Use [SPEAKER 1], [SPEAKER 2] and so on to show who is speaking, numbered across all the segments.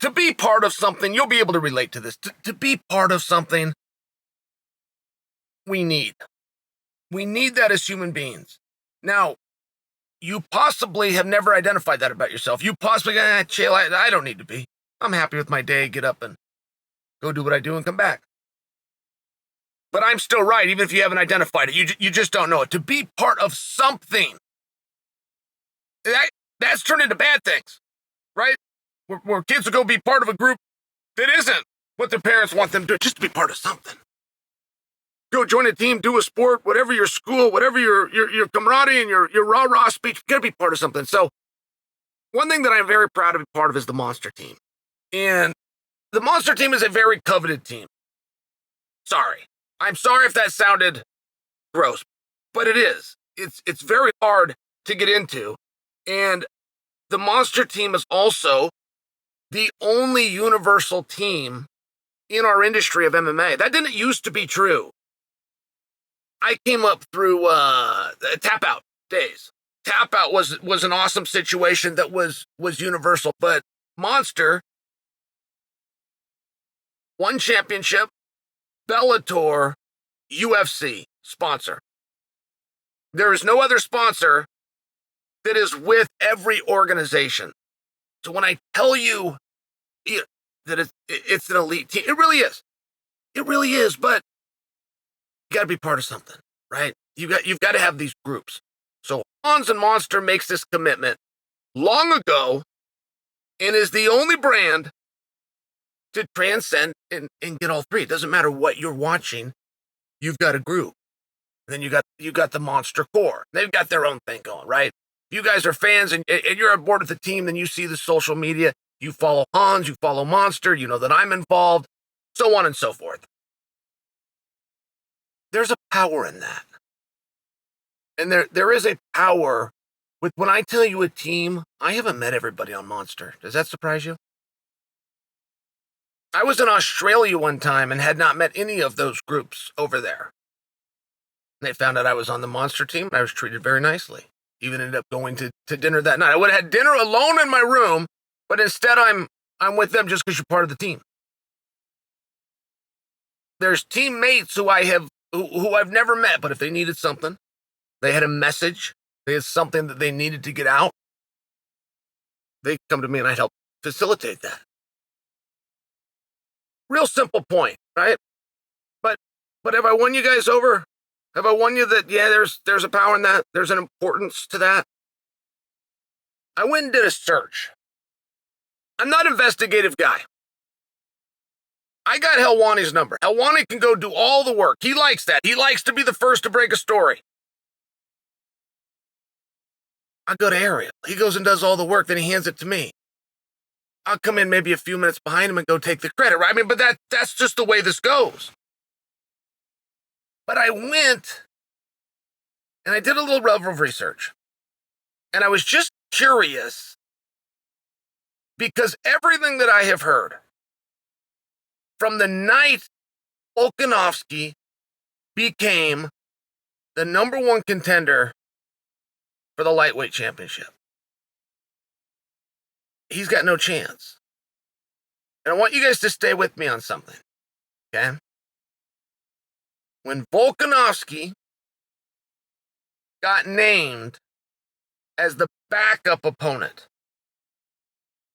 [SPEAKER 1] to be part of something, you'll be able to relate to this. To be part of something, we need that as human beings. Now, you possibly have never identified that about yourself. You possibly, Chael, I don't need to be. I'm happy with my day, get up and go do what I do and come back. But I'm still right, even if you haven't identified it. You just don't know it. To be part of something, that's turned into bad things, right? Where kids will go be part of a group that isn't what their parents want them to do, just to be part of something. Go join a team, do a sport, whatever your school, whatever your camaraderie and your rah-rah speech, you gotta be part of something. So one thing that I'm very proud to be part of is the Monster Team. And the Monster Team is a very coveted team. Sorry. I'm sorry if that sounded gross, but it is. It's very hard to get into. And the Monster Team is also the only universal team in our industry of MMA. That didn't used to be true. I came up through tap out days. Tap out was an awesome situation that was universal, but Monster won championship, Bellator, UFC sponsor. There is no other sponsor that is with every organization. So when I tell you that it's an elite team, it really is. It really is, but you got to be part of something, right? You've got to have these groups. So Hans and Monster makes this commitment long ago and is the only brand to transcend and get all three. It doesn't matter what you're watching. You've got a group. And then you got the Monster Core. They've got their own thing going, right? You guys are fans and you're on board with the team, then you see the social media. You follow Hans, you follow Monster, you know that I'm involved, so on and so forth. There's a power in that. And there is a power with when I tell you a team, I haven't met everybody on Monster. Does that surprise you? I was in Australia one time and had not met any of those groups over there. They found out I was on the Monster team and I was treated very nicely. Even ended up going to dinner that night. I would have had dinner alone in my room, but instead I'm with them just because you're part of the team. There's teammates who I've never met, but if they needed something, they had a message, they had something that they needed to get out, they come to me and I'd help facilitate that. Real simple point, right? But have I won you guys over? Have I won you that, yeah, there's a power in that? There's an importance to that? I went and did a search. I'm not an investigative guy. I got Helwani's number. Helwani can go do all the work. He likes that. He likes to be the first to break a story. I go to Ariel. He goes and does all the work, then he hands it to me. I'll come in maybe a few minutes behind him and go take the credit, right? I mean, but that's just the way this goes. But I went and I did a little level of research. And I was just curious because everything that I have heard from the night Volkanovski became the number one contender for the lightweight championship, he's got no chance. And I want you guys to stay with me on something, okay? When Volkanovski got named as the backup opponent,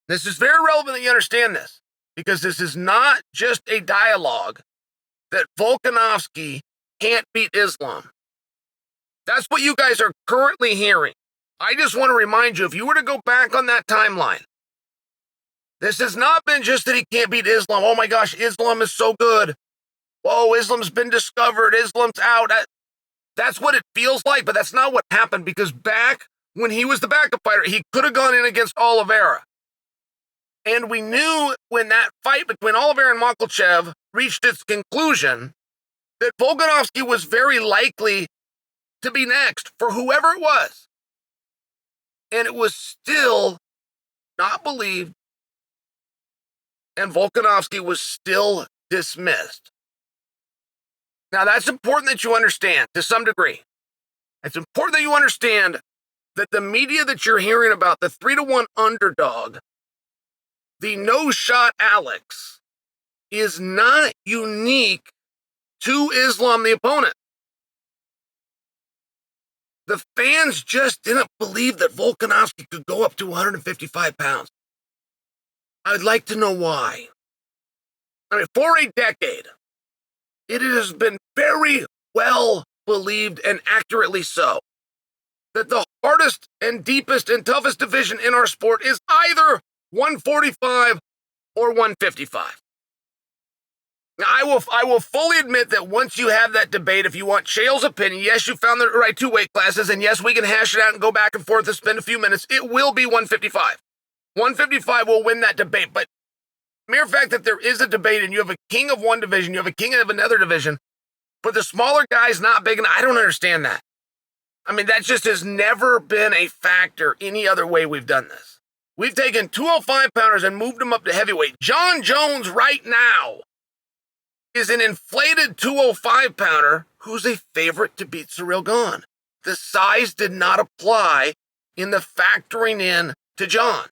[SPEAKER 1] this is very relevant that you understand this, because this is not just a dialogue that Volkanovski can't beat Islam. That's what you guys are currently hearing. I just want to remind you, if you were to go back on that timeline, this has not been just that he can't beat Islam. Oh my gosh, Islam is so good. Whoa, Islam's been discovered. Islam's out. That's what it feels like, but that's not what happened, because back when he was the backup fighter, he could have gone in against Oliveira. And we knew when that fight between Oliveira and Makhachev reached its conclusion that Volkanovski was very likely to be next for whoever it was. And it was still not believed, and Volkanovski was still dismissed. Now, that's important that you understand to some degree. It's important that you understand that the media that you're hearing about, the 3-1 underdog, the no-shot Alex is not unique to Islam, the opponent. The fans just didn't believe that Volkanovski could go up to 155 pounds. I'd like to know why. I mean, for a decade, it has been very well believed, and accurately so, that the hardest and deepest and toughest division in our sport is either 145 or 155. Now, I will fully admit that once you have that debate, if you want Chael's opinion, yes, you found the right two weight classes, and yes, we can hash it out and go back and forth and spend a few minutes. It will be 155. 155 will win that debate, but mere fact that there is a debate and you have a king of one division, you have a king of another division, but the smaller guy's not big enough, I don't understand that. I mean, that just has never been a factor any other way we've done this. We've taken 205-pounders and moved them up to heavyweight. Jon Jones right now is an inflated 205-pounder who's a favorite to beat Ciryl Gane. The size did not apply in the factoring in to Jon.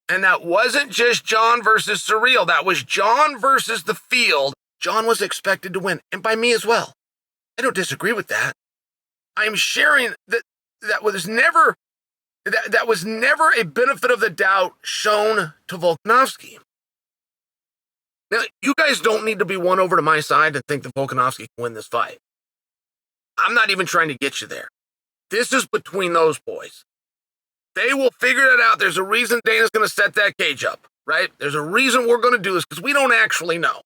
[SPEAKER 1] And that wasn't just Jon versus Ciryl. That was Jon versus the field. Jon was expected to win, and by me as well. I don't disagree with that. I'm sharing that was never a benefit of the doubt shown to Volkanovski. Now, you guys don't need to be won over to my side to think that Volkanovski can win this fight. I'm not even trying to get you there. This is between those boys. They will figure it out. There's a reason Dana's going to set that cage up, right? There's a reason we're going to do this because we don't actually know.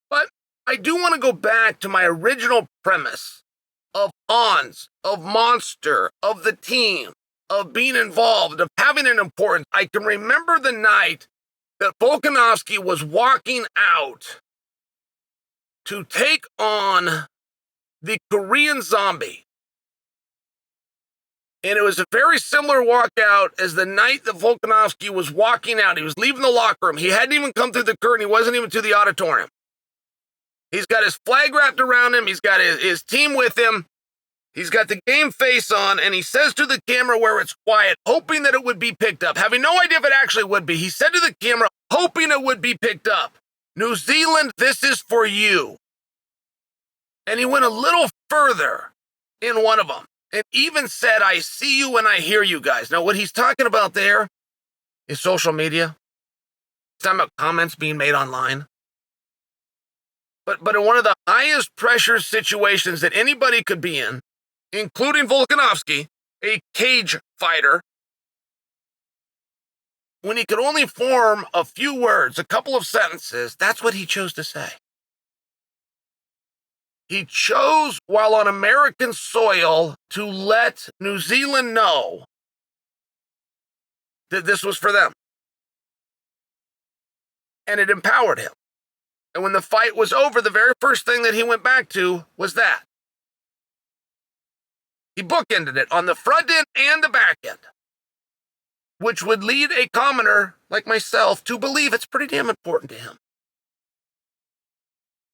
[SPEAKER 1] But I do want to go back to my original premise of Hans, of Monster, of the team, of being involved, of having an importance. I can remember the night that Volkanovski was walking out to take on the Korean Zombie. And it was a very similar walkout as the night that Volkanovski was walking out. He was leaving the locker room. He hadn't even come through the curtain. He wasn't even to the auditorium. He's got his flag wrapped around him. He's got his team with him. He's got the game face on, and he says to the camera where it's quiet, hoping that it would be picked up, having no idea if it actually would be. He said to the camera, hoping it would be picked up, "New Zealand, this is for you." And he went a little further in one of them and even said, "I see you and I hear you guys." Now, what he's talking about there is social media. He's talking about comments being made online. But in one of the highest pressure situations that anybody could be in, including Volkanovski, a cage fighter, when he could only form a few words, a couple of sentences, that's what he chose to say. He chose, while on American soil, to let New Zealand know that this was for them. And it empowered him. And when the fight was over, the very first thing that he went back to was that. He bookended it on the front end and the back end, which would lead a commoner like myself to believe it's pretty damn important to him.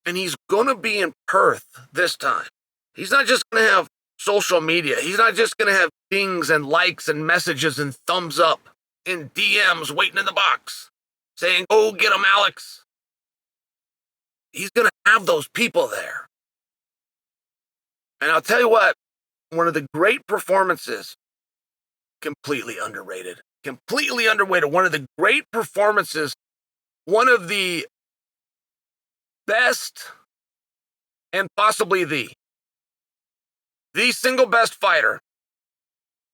[SPEAKER 1] And he's going to be in Perth this time. He's not just going to have social media. He's not just going to have dings and likes and messages and thumbs up and DMs waiting in the box saying, "Go get him, Alex." He's going to have those people there. And I'll tell you what, one of the great performances, completely underrated, one of the great performances, one of the best and possibly the single best fighter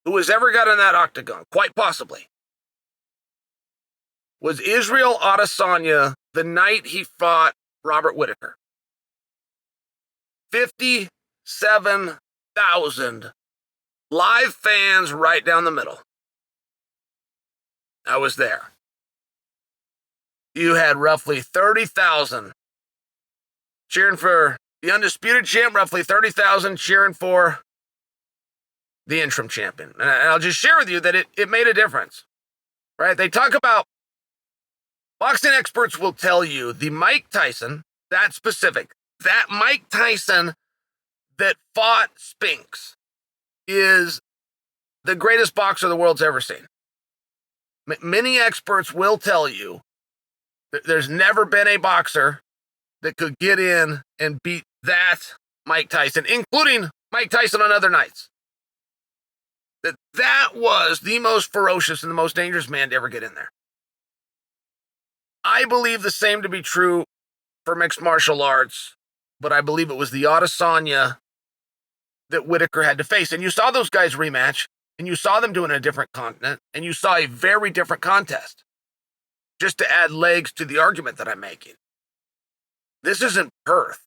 [SPEAKER 1] who has ever got in that octagon, quite possibly, was Israel Adesanya the night he fought Robert Whittaker. 57,000 live fans right down the middle. I was there. You had roughly 30,000 cheering for the undisputed champ, roughly 30,000 cheering for the interim champion. And I'll just share with you that it made a difference, right? They talk about, boxing experts will tell you the Mike Tyson, that specific, that Mike Tyson that fought Spinks is the greatest boxer the world's ever seen. Many experts will tell you that there's never been a boxer that could get in and beat that Mike Tyson, including Mike Tyson on other nights. That was the most ferocious and the most dangerous man to ever get in there. I believe the same to be true for mixed martial arts, but I believe it was the Adesanya that Whitaker had to face. And you saw those guys rematch, and you saw them doing it in a different continent, and you saw a very different contest. Just to add legs to the argument that I'm making. This isn't Perth.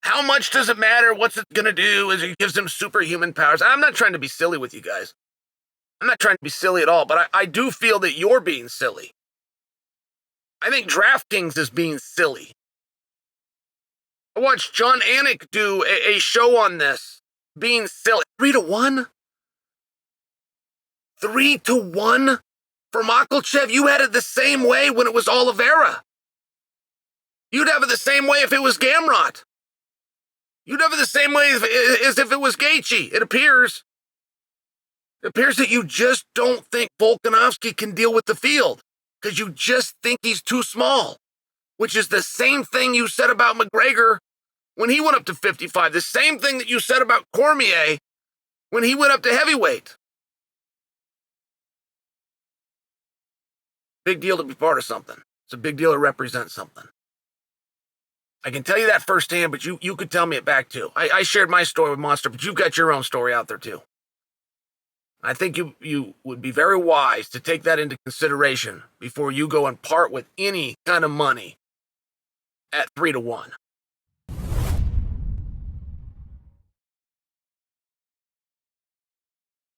[SPEAKER 1] How much does it matter? What's it going to do? Is it gives them superhuman powers? I'm not trying to be silly with you guys. I'm not trying to be silly at all, but I do feel that you're being silly. I think DraftKings is being silly. I watched John Anik do a show on this, being silly. 3-1? 3-1? For Makhachev, you had it the same way when it was Oliveira. You'd have it the same way if it was Gamrot. You'd have it the same way as if it was Gaethje, it appears. It appears that you just don't think Volkanovski can deal with the field because you just think he's too small, which is the same thing you said about McGregor when he went up to 55, the same thing that you said about Cormier when he went up to heavyweight. Big deal to be part of something. It's a big deal to represent something. I can tell you that firsthand, but you could tell me it back too. I shared my story with Monster, but you've got your own story out there too. I think you would be very wise to take that into consideration before you go and part with any kind of money at 3-1.